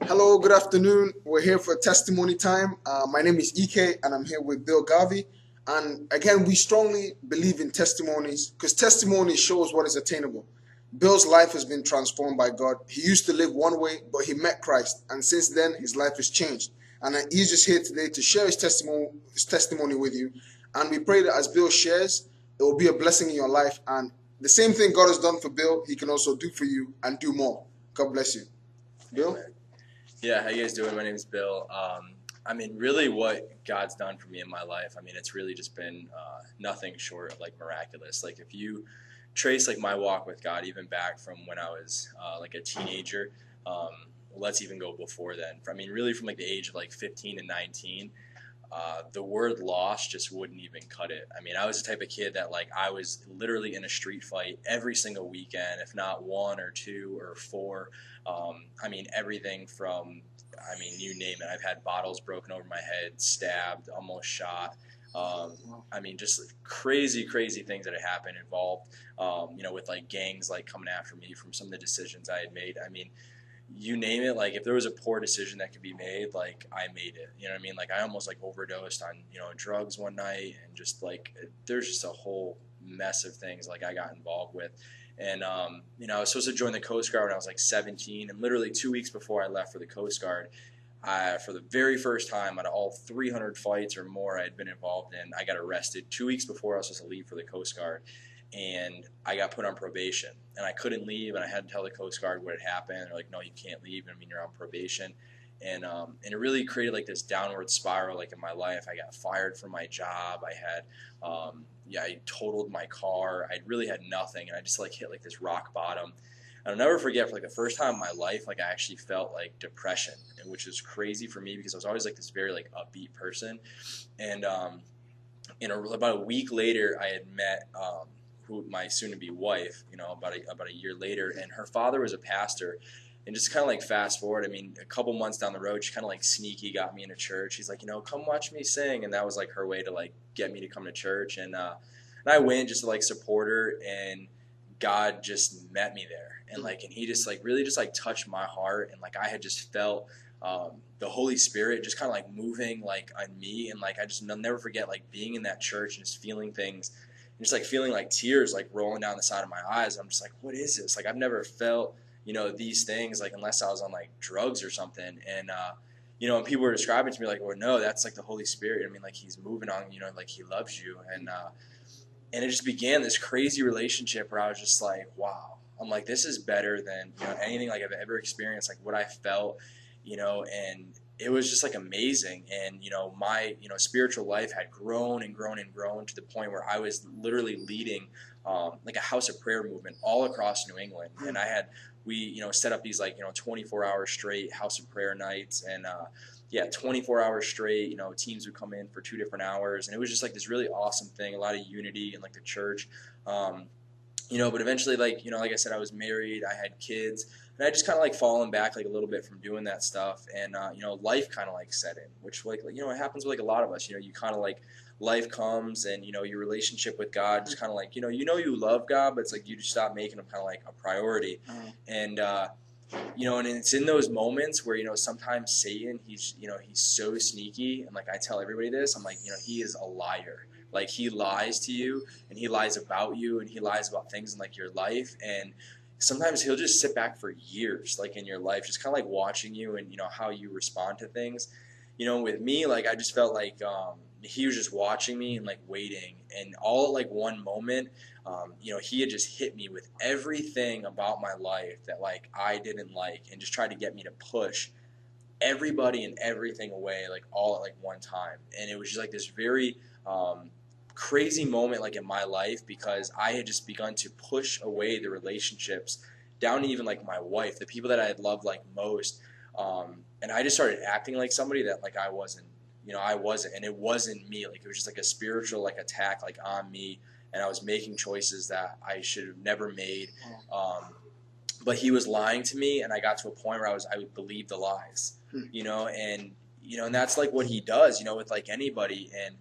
Hello, good afternoon. We're here for testimony time. My name is Ike, and I'm here with Bill Garvey. And again, we strongly believe in testimonies because testimony shows what is attainable. Bill's life has been transformed by God. He used to live one way, but he met Christ, and since then, his life has changed. And he's just here today to share his testimony with you. And we pray that as Bill shares, it will be a blessing in your life. And the same thing God has done for Bill, he can also do for you and do more. God bless you. Bill? Amen. Yeah, how you guys doing? My name is Bill. Really what God's done for me in my life, it's really just been nothing short of like miraculous. Like if you trace like my walk with God, even back from when I was like a teenager, let's even go before then. Really from like the age of like 15 and 19, the word lost just wouldn't even cut it. I was the type of kid that like I was literally in a street fight every single weekend, if not one or two or four. Everything from, you name it. I've had bottles broken over my head, stabbed, almost shot. Just crazy, crazy things that had happened involved, with like gangs like coming after me from some of the decisions I had made. You name it, like if there was a poor decision that could be made, like I made it. You know what I mean? Like I almost like overdosed on, drugs one night, and just like there's just a whole mess of things like I got involved with. And I was supposed to join the Coast Guard when I was like 17, and literally 2 weeks before I left for the Coast Guard, for the very first time out of all 300 fights or more I had been involved in, I got arrested 2 weeks before I was supposed to leave for the Coast Guard, and I got put on probation, and I couldn't leave, and I had to tell the Coast Guard what had happened. They're like, "No, you can't leave. You're on probation," and it really created like this downward spiral, like in my life. I got fired from my job. I had, I totaled my car. I really had nothing, and I just like hit like this rock bottom. And I'll never forget, for like the first time in my life, like I actually felt like depression, and which was crazy for me because I was always like this very like upbeat person, and about a week later, I had met who my soon-to-be wife, about a year later, and her father was a pastor. And just kind of like fast forward, a couple months down the road, she kind of like sneaky got me into church. She's like, come watch me sing, and that was like her way to like get me to come to church. And I went just to like support her, and God just met me there, and He just like really just like touched my heart, and like I had just felt the Holy Spirit just kind of like moving like on me, and like I'll never forget like being in that church and just feeling things, and just like feeling like tears like rolling down the side of my eyes. I'm just like, what is this? Like I've never felt these things like unless I was on like drugs or something, and and people were describing to me like, well, no, that's like the Holy Spirit. Like He's moving on, like He loves you, and it just began this crazy relationship where I was just like, wow. I'm like, this is better than anything like I've ever experienced, like what I felt, and it was just like amazing. And my spiritual life had grown and grown and grown to the point where I was literally leading like a house of prayer movement all across New England. And we set up these like 24-hour straight house of prayer nights, and 24 hours straight, teams would come in for 2 different hours, and it was just like this really awesome thing, a lot of unity in like the church. But eventually, like I said, I was married, I had kids, and I just kind of like fallen back like a little bit from doing that stuff. And life kind of like set in, which it happens with like a lot of us. You kind of like life comes, and your relationship with God just kind of like you love God, but it's like you just stop making Him kind of like a priority. And and it's in those moments where sometimes Satan, he's so sneaky, and like I tell everybody this, I'm like he is a liar. Like he lies to you, and he lies about you, and he lies about things in like your life. And sometimes he'll just sit back for years like in your life, just kind of like watching you and how you respond to things. With me, like I just felt like he was just watching me and like waiting, and all at like one moment, he had just hit me with everything about my life that like I didn't like, and just tried to get me to push everybody and everything away like all at like one time. And it was just like this very crazy moment like in my life, because I had just begun to push away the relationships down to even like my wife, the people that I had loved like most, and I just started acting like somebody that like I wasn't. I wasn't, and it wasn't me. Like it was just like a spiritual like attack like on me, and I was making choices that I should have never made. But he was lying to me, and I got to a point where I would believe the lies, and that's like what he does, with like anybody. And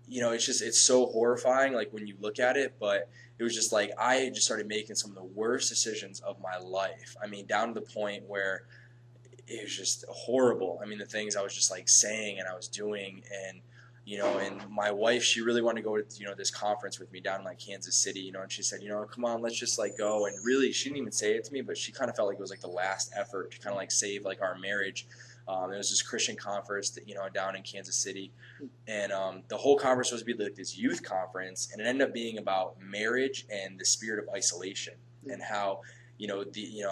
it's so horrifying like when you look at it. But it was just like I just started making some of the worst decisions of my life. Down to the point where it was just horrible. I mean, the things I was just like saying and I was doing, and and my wife, she really wanted to go to this conference with me down in like Kansas City, and she said, come on, let's just like go. And really, she didn't even say it to me, but she kind of felt like it was like the last effort to kind of like save like our marriage. It was this Christian conference that, down in Kansas City, and the whole conference was to be like this youth conference, and it ended up being about marriage and the spirit of isolation, and how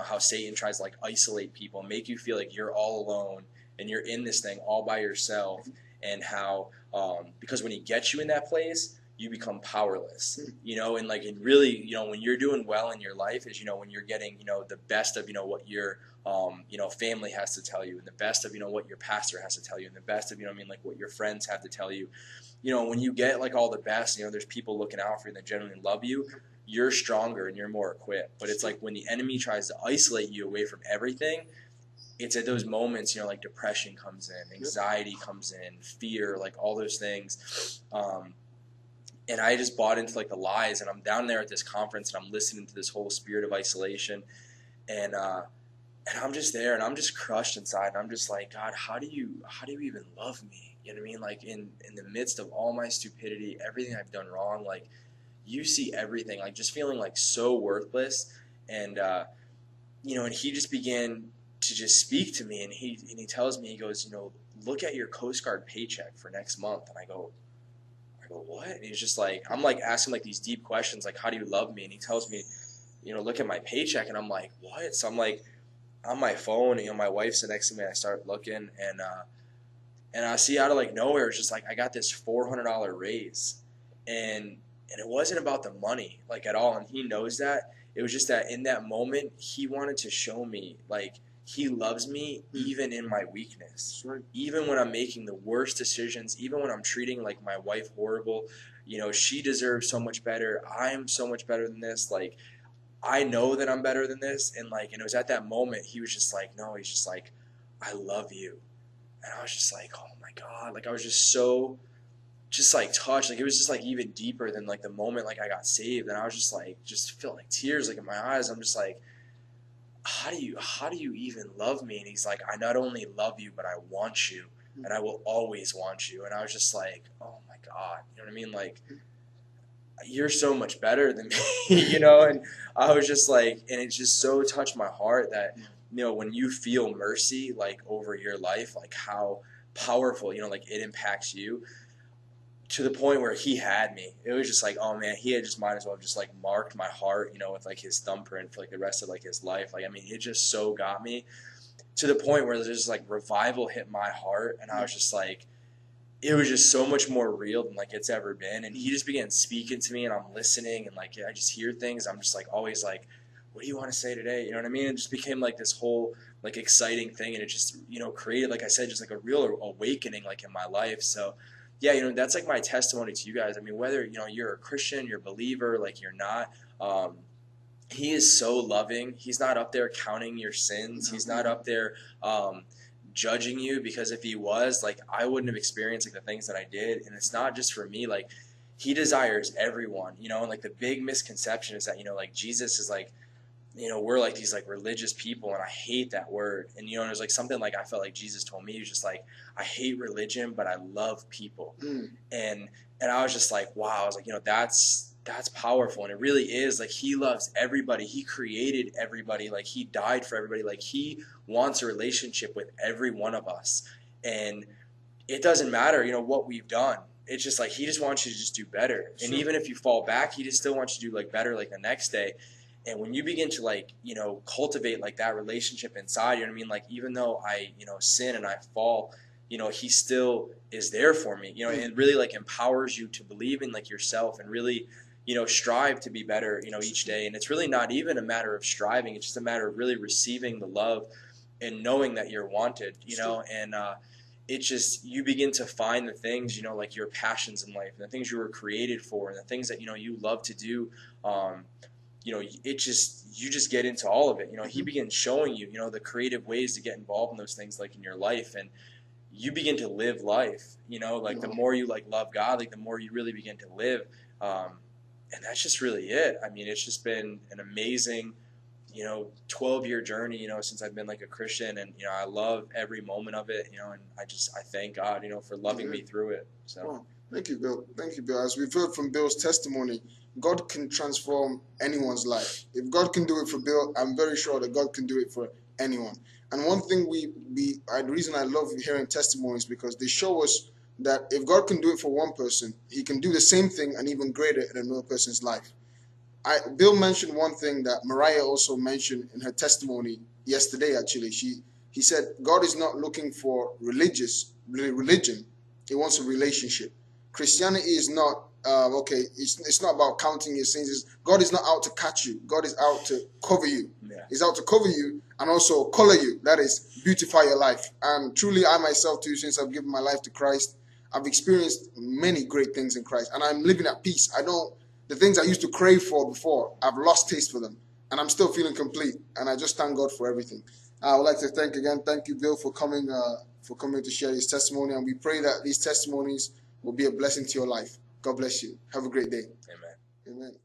how Satan tries to like isolate people, make you feel like you're all alone and you're in this thing all by yourself, and how because when he gets you in that place, you become powerless, and really, when you're doing well in your life is, when you're getting, the best of, what your, family has to tell you, and the best of, what your pastor has to tell you, and the best of, like what your friends have to tell you, when you get like all the best, there's people looking out for you that genuinely love you, you're stronger and you're more equipped. But it's like when the enemy tries to isolate you away from everything, it's at those moments, like depression comes in, anxiety comes in, fear, like all those things. And I just bought into like the lies, and I'm down there at this conference and I'm listening to this whole spirit of isolation, and I'm just there and I'm just crushed inside, and I'm just like, God, how do you even love me? You know what I mean? Like in the midst of all my stupidity, everything I've done wrong, like you see everything, like just feeling like so worthless. And and he just began to just speak to me, and he tells me, he goes, look at your Coast Guard paycheck for next month. And I go, what? And he's just like, I'm like asking like these deep questions, like, how do you love me? And he tells me, look at my paycheck. And I'm like, what? So I'm like on my phone, my wife's next to me. I start looking, and I see out of like nowhere, it's just like, I got this $400 raise, and it wasn't about the money like at all. And he knows that. It was just that in that moment, he wanted to show me like he loves me even in my weakness, even when I'm making the worst decisions, even when I'm treating like my wife horrible. She deserves so much better. I'm so much better than this. Like, I know that I'm better than this. And like, and it was at that moment, he was just like, no, he's just like, I love you. And I was just like, oh my God. Like, I was just so just like touched. Like, it was just like even deeper than like the moment like I got saved. And I was just like, just felt like tears like in my eyes. I'm just like, how do you even love me? And he's like, I not only love you, but I want you, and I will always want you. And I was just like, oh my God, you know what I mean? Like, you're so much better than me, And I was just like, and it just so touched my heart that, when you feel mercy, like over your life, like how powerful, like it impacts you, to the point where he had me. It was just like, oh man, he had just might as well have just like marked my heart, with like his thumbprint for like the rest of like his life. Like, I mean, it just so got me to the point where there's just like revival hit my heart, and I was just like, it was just so much more real than like it's ever been. And he just began speaking to me, and I'm listening, and like I just hear things. I'm just like always like, what do you want to say today? You know what I mean? It just became like this whole like exciting thing, and it just created, like I said, just like a real awakening like in my life. So yeah, that's like my testimony to you guys. I mean, whether you're a Christian, you're a believer, like you're not, he is so loving. He's not up there counting your sins. He's not up there judging you, because if he was, like, I wouldn't have experienced like the things that I did. And it's not just for me. Like, he desires everyone. And like the big misconception is that like Jesus is like, we're like these like religious people, and I hate that word. And there's like something like I felt like Jesus told me, he was just like, I hate religion, but I love people. And I was just like, wow. I was like, that's powerful. And it really is. Like, he loves everybody. He created everybody. Like, he died for everybody. Like, he wants a relationship with every one of us. And it doesn't matter, what we've done. It's just like, he just wants you to just do better. Sure. And even if you fall back, he just still wants you to do like better like the next day. And when you begin to like, cultivate like that relationship inside, you know what I mean? Like, even though I, sin and I fall, he still is there for me, and really like empowers you to believe in like yourself, and really, strive to be better, each day. And it's really not even a matter of striving. It's just a matter of really receiving the love and knowing that you're wanted, and it's just, you begin to find the things, like your passions in life, and the things you were created for, and the things that, you love to do. You just get into all of it. He begins showing you, the creative ways to get involved in those things, like in your life, and you begin to live life, like the more you like love God, like the more you really begin to live. And that's just really it. I mean, it's just been an amazing, 12-year journey, since I've been like a Christian, and I love every moment of it, and I thank God, for loving me through it. So. Wow. Thank you, Bill. Thank you, Bill. As we've heard from Bill's testimony, God can transform anyone's life. If God can do it for Bill, I'm very sure that God can do it for anyone. And one thing the reason I love hearing testimonies, because they show us that if God can do it for one person, He can do the same thing and even greater in another person's life. Bill mentioned one thing that Mariah also mentioned in her testimony yesterday. Actually, he said God is not looking for religion; He wants a relationship. Christianity is not okay. It's not about counting your sins. God is not out to catch you. God is out to cover you. Yeah. He's out to cover you and also color you. That is, beautify your life. And truly, I myself too, since I've given my life to Christ, I've experienced many great things in Christ, and I'm living at peace. The things I used to crave for before, I've lost taste for them, and I'm still feeling complete. And I just thank God for everything. I would like to thank you, Bill, for coming to share his testimony, and we pray that these testimonies will be a blessing to your life. God bless you. Have a great day. Amen. Amen.